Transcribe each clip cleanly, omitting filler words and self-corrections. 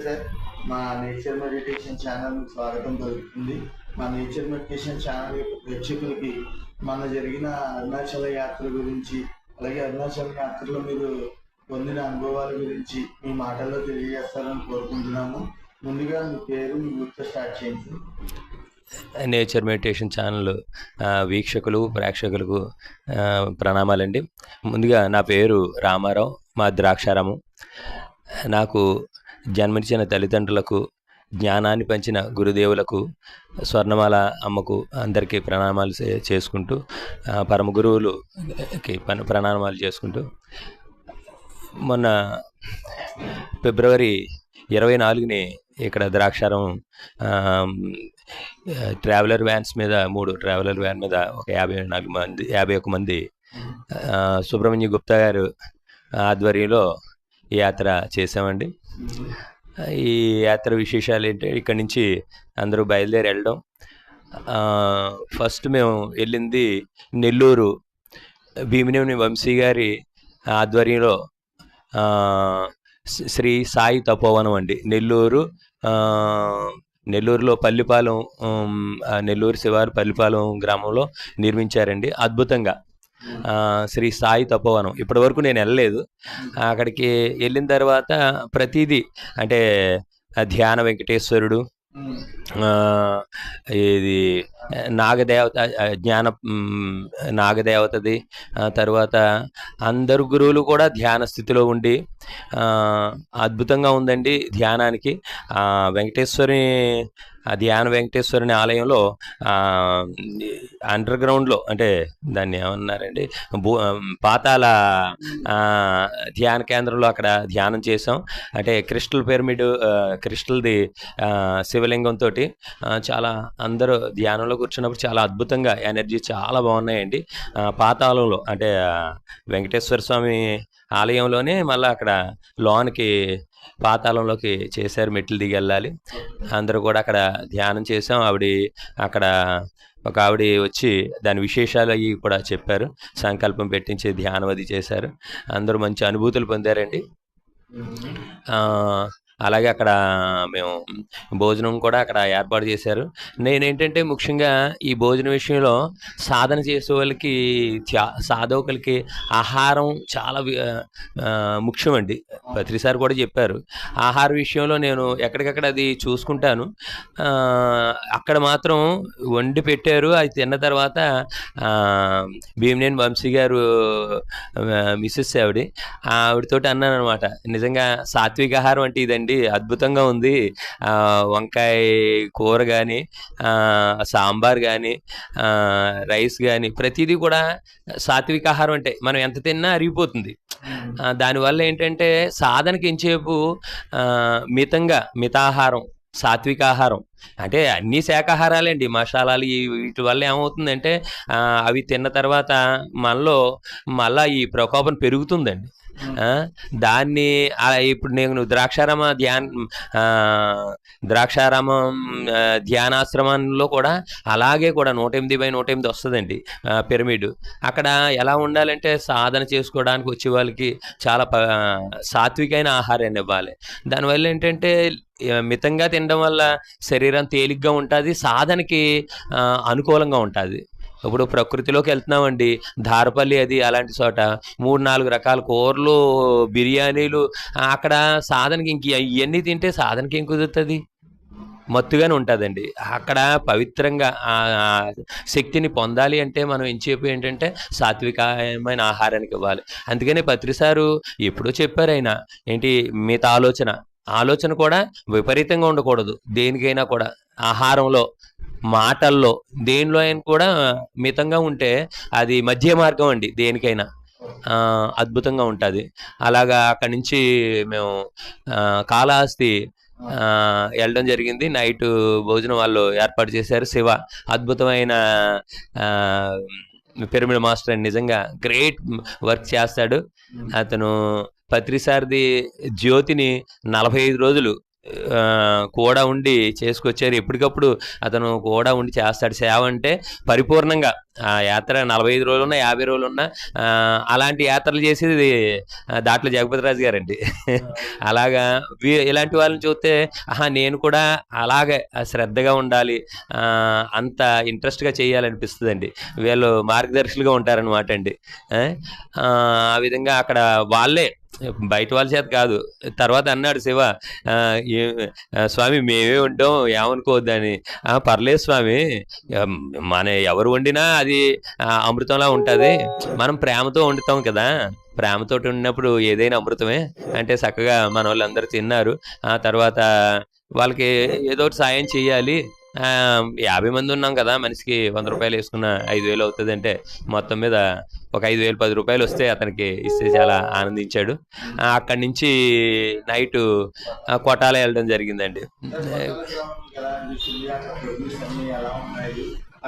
Sir. మా nature meditation ఛానల్‌కి స్వాగతం పలుకుతుంది. మా నేచర్ మెడిటేషన్ ఛానల్ యొక్క ప్రేక్షకులకి మొన్న జరిగిన అరుణాచల యాత్ర గురించి, అలాగే అరుణాచల యాత్రలో మీరు పొందిన అనుభవాల గురించి మీ మాటల్లో తెలియజేస్తారని కోరుకుంటున్నాము. ముందుగా మీ పేరు, మీ ఊరితో స్టార్ట్ చేయండి. నేచర్ మెడిటేషన్ ఛానల్ వీక్షకులు ప్రేక్షకులకు ప్రణామాలండి. ముందుగా నా పేరు రామారావు, మా ద్రాక్షారాము. నాకు జన్మనిచ్చిన తల్లిదండ్రులకు, జ్ఞానాన్ని పంచిన గురుదేవులకు, స్వర్ణమాల అమ్మకు అందరికీ ప్రణామాలు చేసుకుంటూ, పరమ గురువులకి ప్రణామాలు చేసుకుంటూ, మొన్న ఫిబ్రవరి 24ని ఇక్కడ ద్రాక్షారం ట్రావెలర్ వ్యాన్స్ మీద 3 ట్రావెలర్ వ్యాన్ మీద ఒక 51 మంది సుబ్రహ్మణ్య గుప్తా గారు ఆధ్వర్యంలో ఈ యాత్ర చేసామండి. ఈ యాత్ర విశేషాలు ఏంటి, ఇక్కడి నుంచి అందరూ బయలుదేరి వెళ్ళడం. ఫస్ట్ మేము వెళ్ళింది నెల్లూరు, భీమినేని వంశీ గారి ఆధ్వర్యంలో శ్రీ సాయి తపోవనం అండి. నెల్లూరులో పల్లిపాలెం, నెల్లూరు శివారు పల్లిపాలెం గ్రామంలో నిర్మించారండి అద్భుతంగా. శ్రీ సాయి తపోవనం ఇప్పటి వరకు నేను వెళ్ళలేదు. అక్కడికి వెళ్ళిన తర్వాత ప్రతిదీ అంటే ధ్యాన వెంకటేశ్వరుడు, ఇది నాగదేవత, జ్ఞాన నాగదేవతది, తర్వాత అందరు గురువులు కూడా ధ్యాన స్థితిలో ఉండి అద్భుతంగా ఉందండి ధ్యానానికి. ధ్యాన వెంకటేశ్వరుని ఆలయంలో అండర్ గ్రౌండ్లో, అంటే దాన్ని ఏమన్నారండి, పాతాళ ధ్యాన కేంద్రంలో అక్కడ ధ్యానం చేసాం. అంటే క్రిస్టల్ పిరమిడ్, క్రిస్టల్ది శివలింగంతో చాలా అందరూ ధ్యానంలో కూర్చున్నప్పుడు చాలా అద్భుతంగా ఎనర్జీ చాలా బాగున్నాయండి. పాతాళంలో అంటే వెంకటేశ్వర స్వామి ఆలయంలోనే మళ్ళీ అక్కడ లోనికి పాతాళంలోకి చేశారు, మెట్లు దిగి వెళ్ళాలి. అందరూ కూడా అక్కడ ధ్యానం చేసాం. అక్కడ ఒక ఆవిడ వచ్చి దాని విశేషాలు అవి కూడా చెప్పారు, సంకల్పం పెట్టించి ధ్యానం అది చేశారు. అందరూ మంచి అనుభూతులు పొందారండి. అలాగే అక్కడ మేము భోజనం కూడా అక్కడ ఏర్పాటు చేశారు. నేనేంటంటే ముఖ్యంగా ఈ భోజన విషయంలో సాధన చేసే వాళ్ళకి, సాధకులకి ఆహారం చాలా ముఖ్యమండి. ప్రతిసారి కూడా చెప్పారు. ఆహార విషయంలో నేను ఎక్కడికక్కడ అది చూసుకుంటాను. అక్కడ మాత్రం వండి పెట్టారు. అది తిన్న తర్వాత భీమినేని వంశీ గారు మిస్సెస్ ఆవిడతోటి అన్నాను అనమాట, నిజంగా సాత్విక ఆహారం అంటే ఇదండి, అద్భుతంగా ఉంది. వంకాయ కూర కానీ, సాంబార్ కానీ, రైస్ కానీ ప్రతిదీ కూడా సాత్విక ఆహారం అంటే మనం ఎంత తిన్నా అరిగిపోతుంది. దానివల్ల ఏంటంటే సాధనకి ఎంచేపు మితాహారం, సాత్విక ఆహారం అంటే అన్నీ శాకాహారాలేండి, మసాలాలు వీటి వల్ల ఏమవుతుందంటే అవి తిన్న తర్వాత మనలో మళ్ళీ ఈ ప్రకోపం పెరుగుతుందండి. దాన్ని ఇప్పుడు నేను ద్రాక్షారామం ధ్యానాశ్రమంలో కూడా అలాగే కూడా 108/108 వస్తుందండి పిరమిడ్. అక్కడ ఎలా ఉండాలంటే సాధన చేసుకోవడానికి వచ్చే వాళ్ళకి చాలా సాత్వికమైన ఆహారాన్ని ఇవ్వాలి. దానివల్ల ఏంటంటే మితంగా తినడం వల్ల శరీరం తేలిగ్గా ఉంటుంది, సాధనకి అనుకూలంగా ఉంటుంది. ఇప్పుడు ప్రకృతిలోకి వెళ్తున్నామండి, ధారపల్లి అది అలాంటి చోట 3-4 రకాల కూరలు, బిర్యానీలు. అక్కడ సాధనకి ఇవన్నీ తింటే సాధనకి ఏం కుదురుతుంది, మత్తుగానే ఉంటుందండి. అక్కడ పవిత్రంగా శక్తిని పొందాలి అంటే మనం ఎంచేపు ఏంటంటే సాత్వికమైన ఆహారానికి ఇవ్వాలి. అందుకనే పత్రిసారు ఎప్పుడో చెప్పారు ఆయన, ఏంటి మిగతా ఆలోచన కూడా విపరీతంగా ఉండకూడదు. దేనికైనా కూడా ఆహారంలో, మాటల్లో, దేనిలో అయినా కూడా మితంగా ఉంటే అది మధ్య మార్గం అండి, దేనికైనా అద్భుతంగా ఉంటుంది. అలాగా అక్కడి నుంచి మేము కాళహస్తి వెళ్ళడం జరిగింది. నైట్ భోజనం వాళ్ళు ఏర్పాటు చేశారు. శివ అద్భుతమైన పిరమిడ్ మాస్టర్, నిజంగా గ్రేట్ వర్క్ చేస్తాడు అతను. పత్రిసారిది జ్యోతిని 45 రోజులు కూడా ఉండి చేసుకొచ్చారు. ఎప్పటికప్పుడు అతను కూడా ఉండి చేస్తాడు సేవ. అంటే పరిపూర్ణంగా ఆ యాత్ర 45 రోజులున్నా 50 రోజులున్నా అలాంటి యాత్రలు చేసేది దాంట్లో జగపతిరాజు గారండి. అలాగా ఇలాంటి వాళ్ళని చూస్తే నేను కూడా అలాగే శ్రద్ధగా ఉండాలి, అంత ఇంట్రెస్ట్గా చేయాలనిపిస్తుందండి. వీళ్ళు మార్గదర్శులుగా ఉంటారనమాట అండి. ఆ విధంగా అక్కడ వాళ్ళే బయట వాళ్ళ చేత కాదు. తర్వాత అన్నాడు శివ, స్వామి మేమే ఉంటాం ఏమనుకోవద్దని. పర్లేదు స్వామి, మన ఎవరు వండినా అది అమృతంలా ఉంటుంది, మనం ప్రేమతో వండుతాం కదా, ప్రేమతో ఉన్నప్పుడు ఏదైనా అమృతమే అంటే చక్కగా మన వాళ్ళందరూ తిన్నారు. ఆ తర్వాత వాళ్ళకి ఏదో ఒకటి సాయం చెయ్యాలి. 50 మంది ఉన్నాం కదా, మనిషికి 100 రూపాయలు వేసుకున్న 5,000 అవుతుంది అంటే మొత్తం మీద ఒక 5,000 10 రూపాయలు వస్తే అతనికి ఇస్తే చాలా ఆనందించాడు. అక్కడి నుంచి నైట్ కొటాల వెళ్ళడం జరిగిందండి.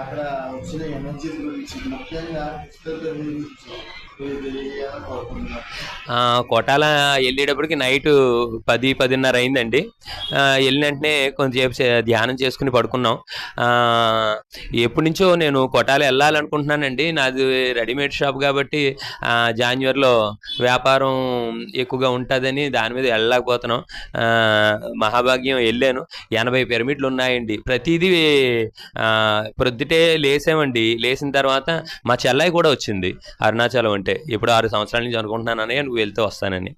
అక్కడ వచ్చిన ఎనర్జీ గురించి ముఖ్యంగా కొటాల వెళ్ళేటప్పటికి నైట్ 10-10:30 అయిందండి. వెళ్ళిన వెంటనే కొంచెంసేపు ధ్యానం చేసుకుని పడుకున్నాం. ఎప్పటి నుంచో నేను కొటాల వెళ్ళాలనుకుంటున్నానండి. నాది రెడీమేడ్ షాప్ కాబట్టి జాన్యువరిలో వ్యాపారం ఎక్కువగా ఉంటుందని దాని మీద వెళ్ళలేకపోతున్నాం. మహాభాగ్యం వెళ్ళాను. 80 పిరమిడ్లు ఉన్నాయండి. ప్రతిదీ ప్రొద్దుటే లేసామండి. లేచిన తర్వాత మా చెల్లాయి కూడా వచ్చింది అరుణాచలం అంటే. ఇప్పుడు 6 సంవత్సరాల నుంచి అనుకుంటున్నానని, నువ్వు వెళ్తే వస్తానని.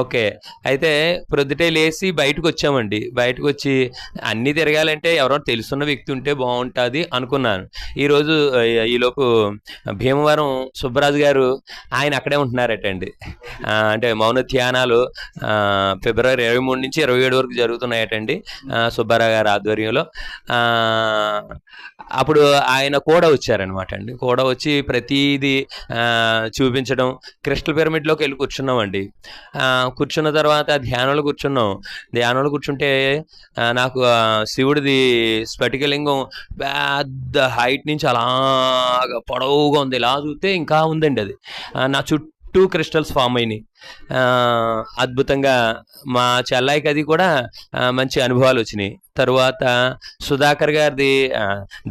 ఓకే, అయితే ప్రొద్దుటే లేచి బయటకు వచ్చామండి. బయటకు వచ్చి అన్నీ తిరగాలంటే ఎవరో తెలుసున్న వ్యక్తి ఉంటే బాగుంటుంది అనుకున్నాను. ఈరోజు ఈలోపు భీమవరం సుబ్బరాజు గారు ఆయన అక్కడే ఉంటున్నారటండి. అంటే మౌన ధ్యానాలు ఫిబ్రవరి 23 నుంచి 27 వరకు జరుగుతున్నాయటండి సుబ్బారావు గారి ఆధ్వర్యంలో. అప్పుడు ఆయన కూడా వచ్చారనమాట అండి. కూడా వచ్చి ప్రతీది చూపించడం. క్రిస్టల్ పిరమిడ్లోకి వెళ్ళి కూర్చున్నామండి. కూర్చున్న తర్వాత ధ్యానంలో కూర్చున్నాం. ధ్యానంలో కూర్చుంటే నాకు శివుడిది స్ఫటికలింగం పెద్ద హైట్ నుంచి అలాగా పొడవుగా ఉంది. ఇలా చూస్తే ఇంకా ఉందండి అది. నా చుట్టూ క్రిస్టల్స్ ఫామ్ అయినాయి. అద్భుతంగా మా చెల్లాయికి అది కూడా మంచి అనుభవాలు వచ్చినాయి. తరువాత సుధాకర్ గారిది,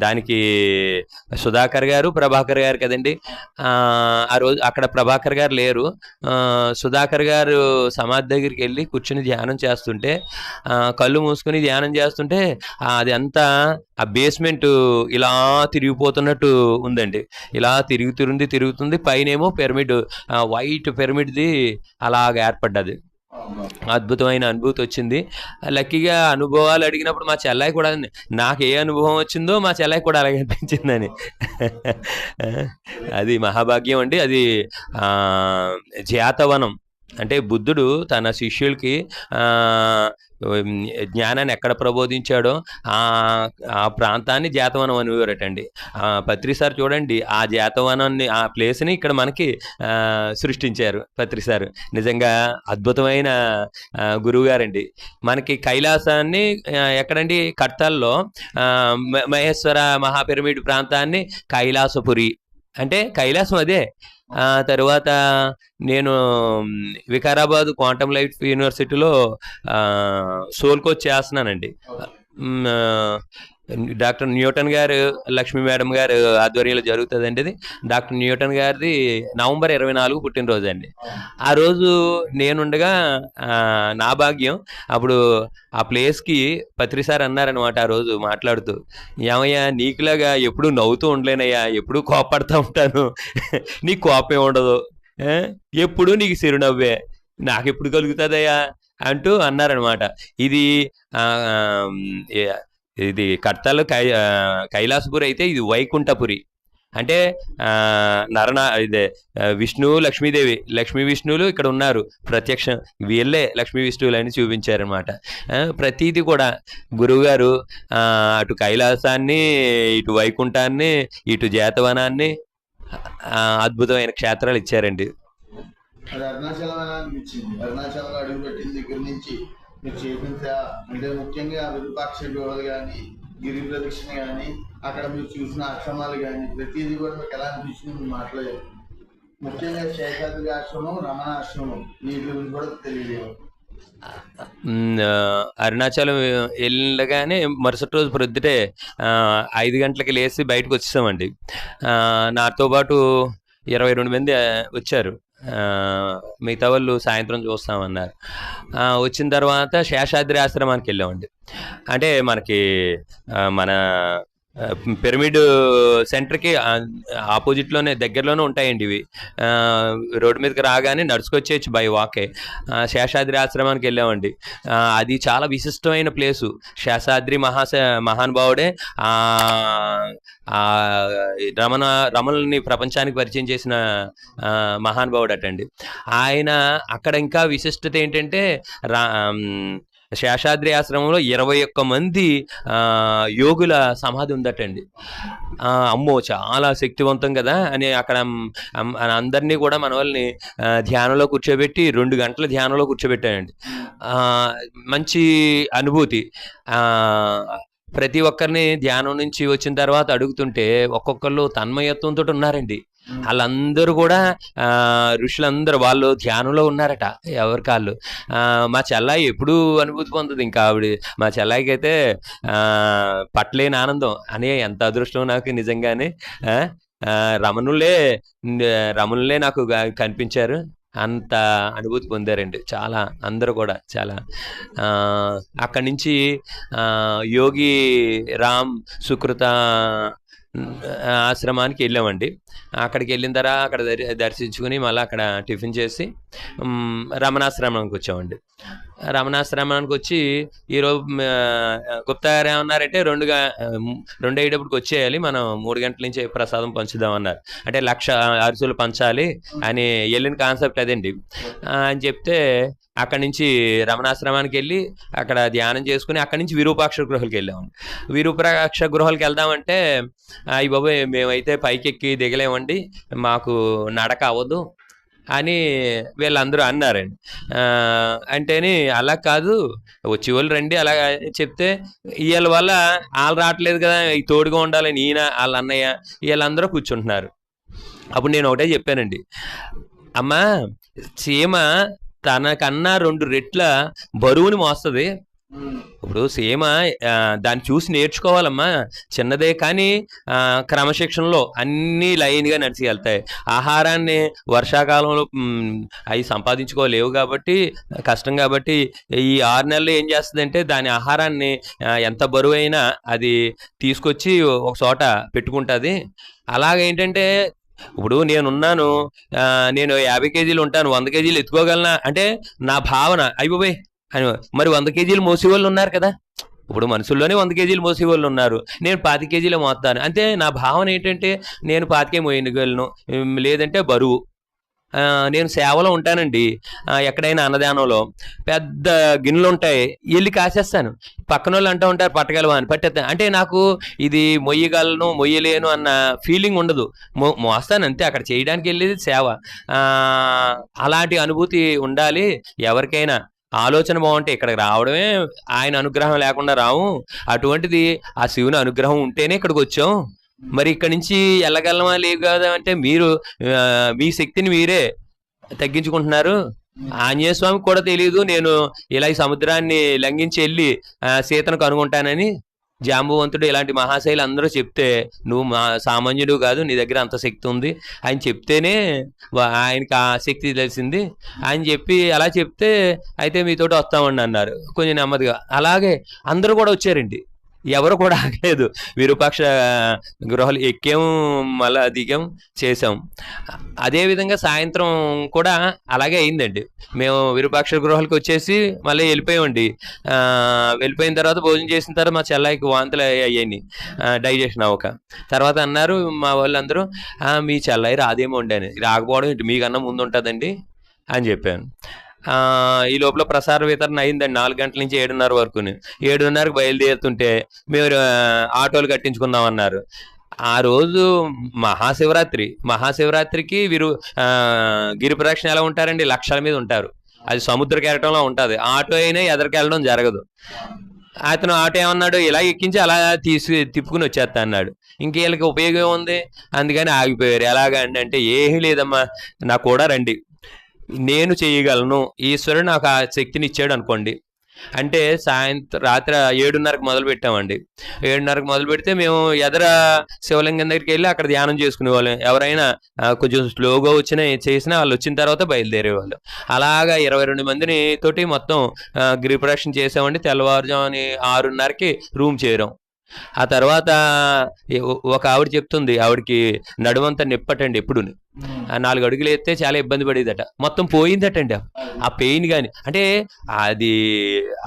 దానికి సుధాకర్ గారు ప్రభాకర్ గారు కదండి. ఆ రోజు అక్కడ ప్రభాకర్ గారు లేరు. సుధాకర్ గారు సమాధి దగ్గరికి వెళ్ళి కూర్చుని ధ్యానం చేస్తుంటే, కళ్ళు మూసుకొని ధ్యానం చేస్తుంటే అది అంతా ఆ బేస్మెంట్ ఇలా తిరిగిపోతున్నట్టు ఉందండి. ఇలా తిరుగుతుంది. పైనేమో పిరమిడ్, వైట్ పిరమిడ్ది అలాగ ఏర్పడ్డది. అద్భుతమైన అనుభూతి వచ్చింది. లక్కీగా అనుభవాలు అడిగినప్పుడు మా చెల్లాయి కూడా నాకు ఏ అనుభవం వచ్చిందో మా చెల్లాయి కూడా అలాగే అనిపించిందని. అది మహాభాగ్యం అండి. అది జాతవనం అంటే బుద్ధుడు తన శిష్యులకి జ్ఞానాన్ని ఎక్కడ ప్రబోధించాడో ఆ ప్రాంతాన్ని జాతవనం అనేవారటండి. పత్రిసార్ చూడండి, ఆ జాతవనాన్ని, ఆ ప్లేస్ని ఇక్కడ మనకి సృష్టించారు పత్రిసారు. నిజంగా అద్భుతమైన గురువుగారండి. మనకి కైలాసాన్ని ఎక్కడండి, కట్టాల్లో మహేశ్వర మహాపిరమిడ్ ప్రాంతాన్ని కైలాసపురి అంటే కైలాసం అదే. తరువాత నేను వికారాబాద్ క్వాంటమ్ లైఫ్ యూనివర్సిటీలో సోల్ కోచ్ చేస్తున్నానండి. డాక్టర్ న్యూటన్ గారు, లక్ష్మీ మేడం గారు ఆధ్వర్యంలో జరుగుతుందండి. ఇది డాక్టర్ న్యూటన్ గారిది నవంబర్ 24 పుట్టినరోజు అండి. ఆ రోజు నేనుండగా నా భాగ్యం, అప్పుడు ఆ ప్లేస్కి పత్రిసార్ అన్నారనమాట ఆ రోజు మాట్లాడుతూ, ఏమయ్యా నీకులాగా ఎప్పుడు నవ్వుతూ ఉండలేనయ్యా, ఎప్పుడు కోపడుతూ ఉంటాను, నీకు కోపం ఉండదు, ఎప్పుడు నీకు చిరునవ్వే, నాకెప్పుడు కలుగుతుందయ్యా అంటూ అన్నారనమాట. ఇది కర్తలు కైలాసపురి అయితే ఇది వైకుంఠపురి. అంటే ఇదే విష్ణువు లక్ష్మీదేవి, లక్ష్మీ విష్ణువులు ఇక్కడ ఉన్నారు ప్రత్యక్షం, వీళ్ళే లక్ష్మీ విష్ణువులు అని చూపించారనమాట. ప్రతీది కూడా గురువుగారు అటు కైలాసాన్ని, ఇటు వైకుంఠాన్ని, ఇటు జాతవనాన్ని అద్భుతమైన క్షేత్రాలు ఇచ్చారండి. అరుణాచలం అనిపించింది. అరుణాచలంలో అడుగు పెట్టిన దగ్గర నుంచి మీరు చేసిన అంటే ముఖ్యంగా విరూపాక్ష గుహలు కానీ, గిరి ప్రదక్షిణ కానీ, అక్కడ మీరు చూసిన ఆశ్రమాలు కానీ, ప్రతిదీ కూడా మీకు ఎలా అనిపించింది మీరు మాట్లాడారు. ముఖ్యంగా శేషాద్రి ఆశ్రమం, రమణ ఆశ్రమం, వీటి గురించి కూడా తెలియజేయాలి. అరుణాచలం వెళ్ళగానే మరుసటి రోజు ప్రొద్దుటే 5 గంటలకి లేచి బయటకు వచ్చేసామండి. నాతో పాటు 22 మంది వచ్చారు. మిగతా వాళ్ళు సాయంత్రం చూస్తామన్నారు. వచ్చిన తర్వాత శేషాద్రి ఆశ్రమానికి వెళ్ళామండి. అంటే మనకి మన పిరమిడ్ సెంటర్కి ఆపోజిట్లోనే దగ్గరలోనే ఉంటాయండి ఇవి. రోడ్డు మీదకి రాగానే నడుచుకొచ్చేయచ్చు బై వాకే. శేషాద్రి ఆశ్రమానికి వెళ్ళామండి. అది చాలా విశిష్టమైన ప్లేసు. శేషాద్రి మహానుభావుడే రమణుల్ని ప్రపంచానికి పరిచయం చేసిన మహానుభావుడు అటండి ఆయన. అక్కడ ఇంకా విశిష్టత ఏంటంటే శేషాద్రి ఆశ్రమంలో 21 మంది యోగుల సమాధి ఉందటండి. అమ్మో చాలా శక్తివంతం కదా అని అక్కడ అందరినీ కూడా మన వాళ్ళని ధ్యానంలో కూర్చోబెట్టి 2 గంటల ధ్యానంలో కూర్చోబెట్టానండి. మంచి అనుభూతి. ప్రతి ఒక్కరిని ధ్యానం నుంచి వచ్చిన తర్వాత అడుగుతుంటే ఒక్కొక్కళ్ళు తన్మయత్వంతో ఉన్నారండి. వాళ్ళందరూ కూడా ఋషులందరూ వాళ్ళు ధ్యానంలో ఉన్నారట ఎవరి కాళ్ళు. మా చెల్లాయి ఎప్పుడూ అనుభూతి పొందదు. ఇంకా మా చెల్లాయికి అయితే పట్టలేని ఆనందం అని. ఎంత అదృష్టం నాకు నిజంగానే. రమణులే నాకు కనిపించారు. అంత అనుభూతి పొందారండి చాలా అందరూ కూడా. చాలా అక్కడి నుంచి యోగి రామ్ సుకృత ఆశ్రమానికి వెళ్ళామండి. అక్కడికి వెళ్ళిన తర్వాత అక్కడ దర్శించుకుని మళ్ళీ అక్కడ టిఫిన్ చేసి రమణాశ్రమానికి వచ్చామండి. రమణాశ్రమానికి వచ్చి ఈరోజు గుప్తా గారు ఏమన్నారంటే 2 అయ్యేటప్పటికి వచ్చేయాలి, మనం 3 గంటల నుంచి ప్రసాదం పంచుదామన్నారు. అంటే 1,00,000 అరిసెలు పంచాలి అని వెళ్ళిన కాన్సెప్ట్ అదండి అని చెప్తే అక్కడి నుంచి రమణాశ్రమానికి వెళ్ళి అక్కడ ధ్యానం చేసుకుని అక్కడి నుంచి విరూపాక్ష గృహాలకు వెళ్ళామండి. విరూపాక్ష గృహాలకు వెళ్దామంటే అయ్యి బాబోయ్ మేమైతే పైకెక్కి దిగలేమండి, మాకు నడక అవ్వదు అని వీళ్ళందరూ అన్నారండి. అంటేని అలా కాదు వచ్చేవాళ్ళు రండి అలా చెప్తే వీళ్ళ వల్ల వాళ్ళు రావట్లేదు కదా, ఈ తోడుగా ఉండాలని ఈయన వాళ్ళ అన్నయ్య వీళ్ళందరూ కూర్చుంటున్నారు. అప్పుడు నేను ఒకటే చెప్పానండి, అమ్మా చీమ తనకన్నా 2 రెట్ల బరువుని మోస్తుంది. ఇప్పుడు సీమ దాన్ని చూసి నేర్చుకోవాలమ్మా, చిన్నదే కానీ క్రమశిక్షణలో అన్నీ లైన్గా నడిచి వెళ్తాయి. ఆహారాన్ని వర్షాకాలంలో అవి సంపాదించుకోలేవు కాబట్టి కష్టం కాబట్టి ఈ 6 నెలలు ఏం చేస్తుందంటే దాని ఆహారాన్ని ఎంత బరువైనా అది తీసుకొచ్చి ఒక చోట పెట్టుకుంటుంది. అలాగేంటంటే ఇప్పుడు నేనున్నాను, నేను 50 కేజీలు ఉంటాను, 100 కేజీలు ఎత్తుకోగలనా అంటే నా భావన అయిపోయి అని. మరి 100 కేజీలు మోసేవాళ్ళు ఉన్నారు కదా, ఇప్పుడు మనుషుల్లోనే 100 కేజీలు మోసేవాళ్ళు ఉన్నారు, నేను 25 కేజీలు మోస్తాను అంటే నా భావన ఏంటంటే నేను 25 మోయగలను, లేదంటే బరువు. నేను సేవలో ఉంటానండి, ఎక్కడైనా అన్నదానంలో పెద్ద గిన్నెలు ఉంటాయి, వెళ్ళి కాసేస్తాను. పక్కన వాళ్ళు అంటూ ఉంటారు పట్టగలవా అని, పట్టేస్తాను. అంటే నాకు ఇది మొయ్యగలను మొయ్యలేను అన్న ఫీలింగ్ ఉండదు, మోస్తాను అంతే. అక్కడ చేయడానికి వెళ్ళేది సేవ. అలాంటి అనుభూతి ఉండాలి ఎవరికైనా. ఆలోచన బాగుంటే ఇక్కడికి రావడమే, ఆయన అనుగ్రహం లేకుండా రావు. అటువంటిది ఆ శివుని అనుగ్రహం ఉంటేనే ఇక్కడికి వచ్చాం. మరి ఇక్కడి నుంచి వెళ్ళగలమా లేవు కదా అంటే మీరు మీ శక్తిని మీరే తగ్గించుకుంటున్నారు. ఆంజనేయ స్వామికి కూడా తెలియదు నేను ఇలా ఈ సముద్రాన్ని లంఘించి వెళ్ళి సీతను కనుగొంటానని. జాంబవంతుడు ఇలాంటి మహాశైలు అందరూ చెప్తే నువ్వు సామాన్యుడు కాదు, నీ దగ్గర అంత శక్తి ఉంది అని చెప్తేనే ఆయనకి ఆ శక్తి తెలిసింది అని చెప్పి అలా చెప్తే అయితే మీతోటి వస్తామండి అన్నారు కొంచెం నెమ్మదిగా. అలాగే అందరూ కూడా వచ్చారండి, ఎవరు కూడా ఆగలేదు. విరూపాక్ష గృహాలు ఎక్కాం, మళ్ళా దిగాం, చేసాం. అదేవిధంగా సాయంత్రం కూడా అలాగే అయిందండి. మేము విరూపాక్ష గృహాలకు వచ్చేసి మళ్ళీ వెళ్ళిపోయామండి. వెళ్ళిపోయిన తర్వాత భోజనం చేసిన తర్వాత మా చెల్లాయికి వాంతులు అయ్యాయి, డైజెషన్ అవ్వక. తర్వాత అన్నారు మా వాళ్ళందరూ మీ చెల్లాయి రాదేమో అండి అని. రాకపోవడం ఏంటి, మీకన్నా ముందు ఉంటుందండి అని చెప్పాను. ఈ లోపల ప్రసార వితరణ అయిందండి 4 గంటల నుంచి 7:30 వరకు. 7:30కి బయలుదేరుతుంటే మేము ఆటోలు కట్టించుకుందామన్నారు. ఆ రోజు మహాశివరాత్రికి గిరి ప్రదక్షిణ ఎలా ఉంటారండి, లక్షల మీద ఉంటారు. అది సముద్ర కెరటంలో ఉంటుంది. ఆటో అయినా ఎదరికెళ్ళడం జరగదు. అతను ఆటో ఏమన్నాడు, ఇలా ఎక్కించి అలా తిప్పుకుని వచ్చేస్తా అన్నాడు. ఇంకేళ్ళకి ఉపయోగం ఉంది, అందుకని ఆగిపోయారు. ఎలాగండి అంటే ఏమీ లేదమ్మా, నాకు కూడా రండి. నేను చేయగలను, ఈశ్వరుడు నాకు ఆ శక్తిని ఇచ్చాడు అనుకోండి. అంటే రాత్రి 7:30కి మొదలు పెట్టామండి. 7:30కి మొదలు పెడితే మేము ఎదర శివలింగం దగ్గరికి వెళ్ళి అక్కడ ధ్యానం చేసుకునే వాళ్ళం. ఎవరైనా కొంచెం స్లోగా వచ్చినా చేసినా వాళ్ళు వచ్చిన తర్వాత బయలుదేరేవాళ్ళు. అలాగా 22 మందిని తోటి మొత్తం గిరిప్రదక్షిణ చేసామండి. తెల్లవారుజాముని 6:30కి రూమ్ చేరాం. ఆ తర్వాత ఒక ఆవిడ చెప్తుంది, ఆవిడకి నడుమంతా నిప్పటండి ఎప్పుడు. 4 అడుగులు ఎత్తే చాలా ఇబ్బంది పడేదట, మొత్తం పోయిందటండి ఆ పెయిన్. కానీ అంటే అది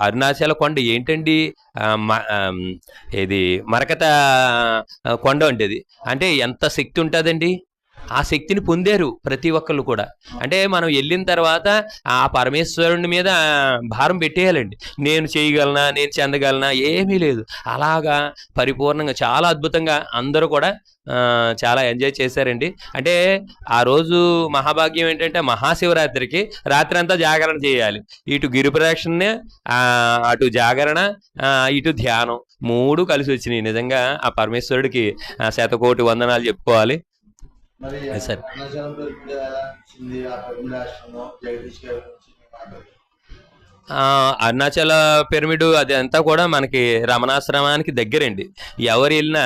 అరుణాచల కొండ ఏంటండి, ఇది మరకత కొండ ఉండేది. అంటే ఎంత శక్తి ఉంటుందండి, ఆ శక్తిని పొందారు ప్రతి ఒక్కళ్ళు కూడా. అంటే మనం వెళ్ళిన తర్వాత ఆ పరమేశ్వరుని మీద భారం పెట్టేయాలండి. నేను చేయగలనా, నేను చెందగలనా, ఏమీ లేదు. అలాగా పరిపూర్ణంగా చాలా అద్భుతంగా అందరూ కూడా చాలా ఎంజాయ్ చేశారండి. అంటే ఆ రోజు మహాభాగ్యం ఏంటంటే మహాశివరాత్రికి రాత్రి అంతా జాగరణ చేయాలి. ఇటు గిరిప్రదక్షిణ, అటు జాగరణ, ఇటు ధ్యానం, 3 కలిసి వచ్చినాయి. నిజంగా ఆ పరమేశ్వరుడికి శతకోటి వందనాలు చెప్పుకోవాలి. సార్ అరుణాచల పిరమిడ్ అదంతా కూడా మనకి రమణాశ్రమానికి దగ్గరండి. ఎవరు వెళ్ళినా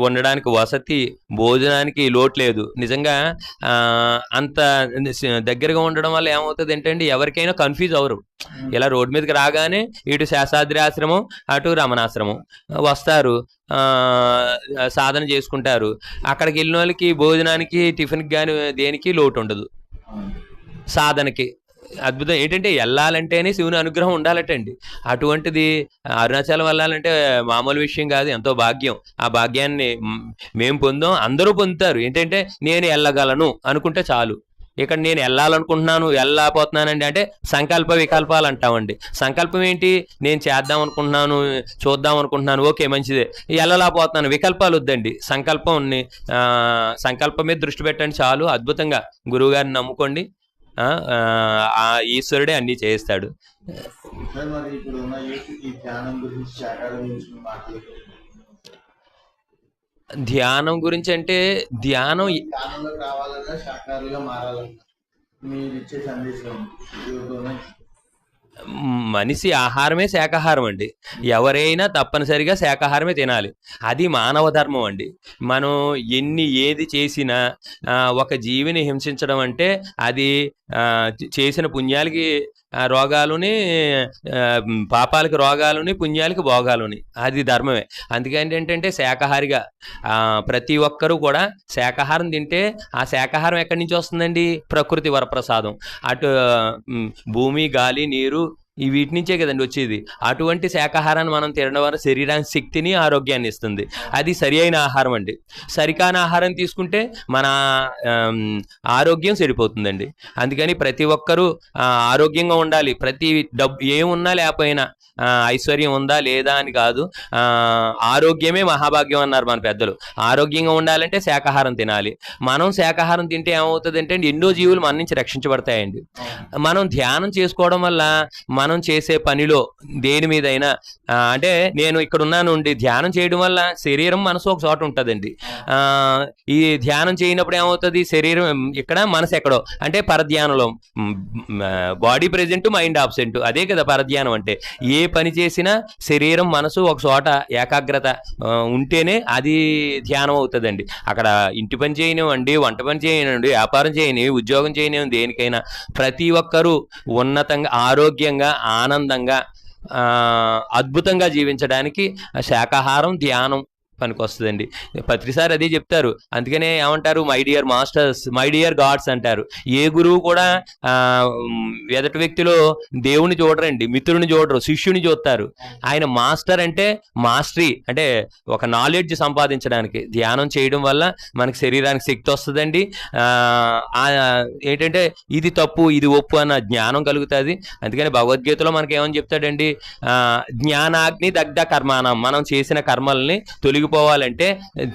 ఉండడానికి వసతి, భోజనానికి లోటు లేదు. నిజంగా అంత దగ్గరగా ఉండడం వల్ల ఏమవుతుంది ఏంటంటే ఎవరికైనా కన్ఫ్యూజ్ అవరు. ఇలా రోడ్డు మీదకి రాగానే ఇటు శేషాద్రి ఆశ్రమం, అటు రమణాశ్రమం వస్తారు, సాధన చేసుకుంటారు. అక్కడికి వెళ్ళిన వాళ్ళకి భోజనానికి, టిఫిన్కి కానీ దేనికి లోటు ఉండదు. సాధనకి అద్భుతం ఏంటంటే వెళ్ళాలంటేనే శివుని అనుగ్రహం ఉండాలటండి. అటువంటిది అరుణాచలం వెళ్ళాలంటే మామూలు విషయం కాదు, ఎంతో భాగ్యం. ఆ భాగ్యాన్ని మేము పొందాం, అందరూ పొందుతారు. ఏంటంటే నేను వెళ్ళగలను అనుకుంటే చాలు. ఇక్కడ నేను వెళ్ళాలనుకుంటున్నాను, వెళ్ళకపోతున్నానండి అంటే సంకల్ప వికల్పాలు అంటామండి. సంకల్పం ఏంటి, నేను చేద్దాం అనుకుంటున్నాను, చూద్దాం అనుకుంటున్నాను, ఓకే మంచిదే, వెళ్ళలేకపోతున్నాను, వికల్పాలు వద్దండి. సంకల్పం మీద దృష్టి పెట్టండి చాలు. అద్భుతంగా గురువుగారిని నమ్ముకోండి, ఆ ఈశ్వరుడే అన్ని చేస్తాడు. ధ్యానం గురించి అంటే ధ్యానం మనిషి ఆహారమే శాకాహారం అండి. ఎవరైనా తప్పనిసరిగా శాకాహారమే తినాలి. అది మానవ ధర్మం అండి. మనం ఏది చేసినా ఒక జీవిని హింసించడం అంటే అది చేసిన పుణ్యాలకి రోగాలుని, పాపాలకి రోగాలుని, పుణ్యాలకి భోగాలుని, అది ధర్మమే. అందుకని ఏంటంటే శాకాహారిగా ప్రతి ఒక్కరూ కూడా శాకాహారం తింటే ఆ శాకాహారం ఎక్కడి నుంచి వస్తుందండి, ప్రకృతి వరప్రసాదం. అటు భూమి, గాలి, నీరు వీటి నుంచే కదండి వచ్చేది. అటువంటి శాకాహారాన్ని మనం తినడం వల్ల శరీరానికి శక్తిని, ఆరోగ్యాన్ని ఇస్తుంది. అది సరి అయిన ఆహారం అండి. సరికాని ఆహారం తీసుకుంటే మన ఆరోగ్యం చెడిపోతుందండి. అందుకని ప్రతి ఒక్కరూ ఆరోగ్యంగా ఉండాలి. ప్రతి ఏమున్నా లేకపోయినా, ఐశ్వర్యం ఉందా లేదా అని కాదు, ఆరోగ్యమే మహాభాగ్యం అన్నారు మన పెద్దలు. ఆరోగ్యంగా ఉండాలంటే శాకాహారం తినాలి. మనం శాకాహారం తింటే ఏమవుతుంది అంటే ఎన్నో జీవులు మన నుంచి రక్షించబడతాయండి. మనం ధ్యానం చేసుకోవడం వల్ల మనం చేసే పనిలో దేని మీదైనా, అంటే నేను ఇక్కడ ఉన్నాను ఉండి ధ్యానం చేయడం వల్ల శరీరం, మనసు ఒక చోట ఉంటుందండి. ఈ ధ్యానం చేయనప్పుడు ఏమవుతుంది, శరీరం ఇక్కడ, మనసు ఎక్కడో. అంటే పరధ్యానంలో బాడీ ప్రెజెంట్, మైండ్ ఆబ్సెంట్. అదే కదా పరధ్యానం అంటే. ఏ పని చేసినా శరీరం, మనసు ఒక చోట ఏకాగ్రత ఉంటేనే అది ధ్యానం అవుతుందండి. అక్కడ ఇంటి పని చేయనివ్వండి, వంట పని చేయనివ్వండి, వ్యాపారం చేయని, ఉద్యోగం చేయనివ్వండి, దేనికైనా ప్రతి ఒక్కరూ ఉన్నతంగా, ఆరోగ్యంగా, ఆనందంగా, అద్భుతంగా జీవించడానికి శాకాహారం, ధ్యానం పనికొస్తుందండి. ప్రతిసారి అదే చెప్తారు. అందుకనే ఏమంటారు, my dear masters, my dear God's అంటారు. ఏ గురువు కూడా ఎదటి వ్యక్తిలో దేవుని చూడరండి, మిత్రుని చూడరు, శిష్యుని చూస్తారు. ఆయన మాస్టర్ అంటే మాస్టరీ, అంటే ఒక నాలెడ్జ్ సంపాదించడానికి. ధ్యానం చేయడం వల్ల మనకి శరీరానికి శక్తి వస్తుందండి. ఏంటంటే ఇది తప్పు, ఇది ఒప్పు అన్న జ్ఞానం కలుగుతుంది. అందుకని భగవద్గీతలో మనకి ఏమని చెప్తాడండి, జ్ఞానాగ్ని దగ్ధ కర్మానం. మనం చేసిన కర్మల్ని తొలగిపోవాలంటే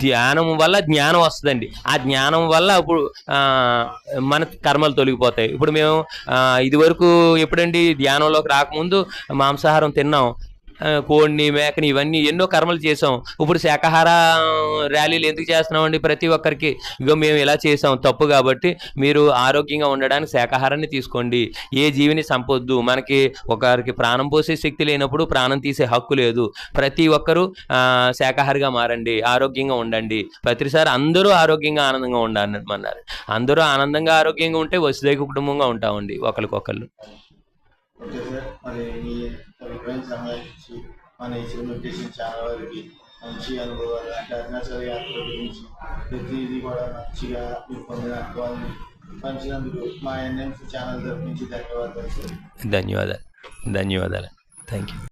ధ్యానం వల్ల జ్ఞానం వస్తుందండి. ఆ జ్ఞానం వల్ల ఇప్పుడు మన కర్మలు తొలగిపోతాయి. ఇప్పుడు మేము ఇదివరకు ఎప్పుడండి ధ్యానంలోకి రాకముందు మాంసాహారం తిన్నాం. కోడిని మేకని ఇవన్నీ ఎన్నో కర్మలు చేసాం. ఇప్పుడు శాకాహార ర్యాలీలు ఎందుకు చేస్తున్నామండి? ప్రతి ఒక్కరికి ఇగో మేము ఇలా చేసాం తప్పు కాబట్టి మీరు ఆరోగ్యంగా ఉండడానికి శాకాహారాన్ని తీసుకోండి, ఏ జీవిని చంపొద్దు. మనకి ఒకరికి ప్రాణం పోసే శక్తి లేనప్పుడు ప్రాణం తీసే హక్కు లేదు. ప్రతి ఒక్కరూ శాకాహారిగా మారండి, ఆరోగ్యంగా ఉండండి. ప్రతిసారి అందరూ ఆరోగ్యంగా ఆనందంగా ఉండాలన్నారు. అందరూ ఆనందంగా ఆరోగ్యంగా ఉంటే వసుదైక కుటుంబంగా ఉంటామండి ఒకరికొకళ్ళు. ఓకే సార్, మరి మీ అభిప్రాయం సంబంధించి మన నేచర్ మెడిటేషన్ ఛానల్ వారికి మంచి అనుభవాలు అంటే అరుణాచల యాత్ర గురించి ప్రతిదీ కూడా మంచిగా మీరు పొందిన అనుభవాన్ని పంచినందుకు మా ఎన్ఎంసీ ఛానల్ తరఫు నుంచి ధన్యవాదాలు సార్. ధన్యవాదాలు. Thank you.